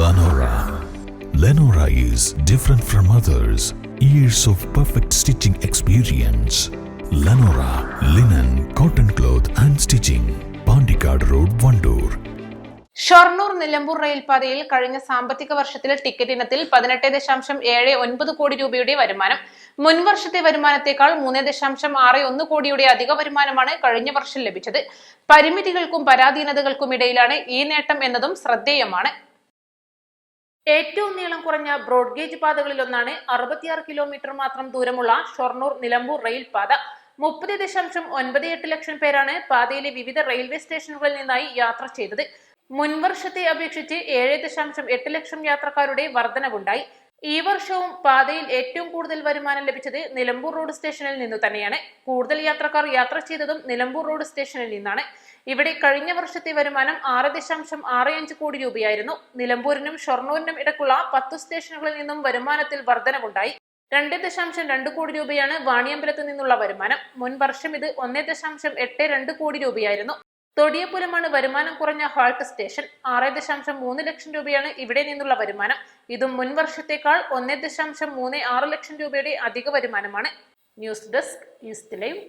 Lenora. Lenora is different from others. Years of perfect stitching experience. Lenora linen, cotton cloth and stitching. Pandikad Road, Vandoor. Shoranur Nilambur റെയിൽപാതയിൽ കഴിഞ്ഞ സാമ്പത്തിക വർഷത്തിൽ ticket ഇനത്തിൽ 18.79 കോടി രൂപയുടെ വരുമാനം. മുൻ വർഷത്തെ വരുമാനത്തേക്കാൾ 3.61 കോടിയുടെ അധിക വരുമാനമാണ് കഴിഞ്ഞ വർഷം ലഭിച്ചത്. പരിമിതികൾക്കും പരാധീനതകൾക്കും ഇടയിലാണ് ഈ നേട്ടം എന്നതും ശ്രദ്ധേയമാണ്. ഏറ്റവും നീളം കുറഞ്ഞ ബ്രോഡ്ഗേജ് പാതകളിലൊന്നാണ് 66 കിലോമീറ്റർ മാത്രം ദൂരമുള്ള ഷൊർണൂർ നിലമ്പൂർ റെയിൽപാത. 30.98 ലക്ഷം പേരാണ് പാതയിലെ വിവിധ റെയിൽവേ സ്റ്റേഷനുകളിൽ നിന്നായി യാത്ര ചെയ്തത്. മുൻവർഷത്തെ അപേക്ഷിച്ച് 7.8 ലക്ഷം യാത്രക്കാരുടെ വർധനവുണ്ടായി. ഈ വർഷവും പാതയിൽ ഏറ്റവും കൂടുതൽ വരുമാനം ലഭിച്ചത് നിലമ്പൂർ റോഡ് സ്റ്റേഷനിൽ നിന്നു തന്നെയാണ്. കൂടുതൽ യാത്രക്കാർ യാത്ര ചെയ്തതും നിലമ്പൂർ റോഡ് സ്റ്റേഷനിൽ നിന്നാണ്. ഇവിടെ കഴിഞ്ഞ വർഷത്തെ വരുമാനം 6.65 കോടി രൂപയായിരുന്നു. നിലമ്പൂരിനും ഷൊർണൂരിനും ഇടയ്ക്കുള്ള 10 സ്റ്റേഷനുകളിൽ നിന്നും വരുമാനത്തിൽ വർധനവുണ്ടായി. 2.2 കോടി രൂപയാണ് വാണിയമ്പലത്തു നിന്നുള്ള വരുമാനം. മുൻ വർഷം ഇത് 1.82 കോടി രൂപയായിരുന്നു. തൊടിയപുരമാണ് വരുമാനം കുറഞ്ഞ ഹാൾട്ട് സ്റ്റേഷൻ. 6.3 ലക്ഷം രൂപയാണ് ഇവിടെ നിന്നുള്ള വരുമാനം. ഇതും മുൻ വർഷത്തേക്കാൾ 1.36 ലക്ഷം രൂപയുടെ അധിക വരുമാനമാണ്. News desk east live.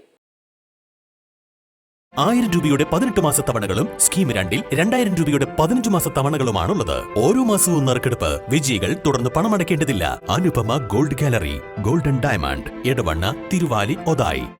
1000 രൂപയുടെ 18 മാസ തവണകളും സ്കീം 2-ൽ 2000 രൂപയുടെ 15 മാസ തവണകളുമാണുള്ളത്. ഓരോ മാസവും നറുക്കെടുപ്പ്. വിജയികൾ തുടർന്ന് പണമടയ്ക്കേണ്ടതില്ല. Anupama gold gallery, golden diamond, Edavanna, Thiruvali, Othayi.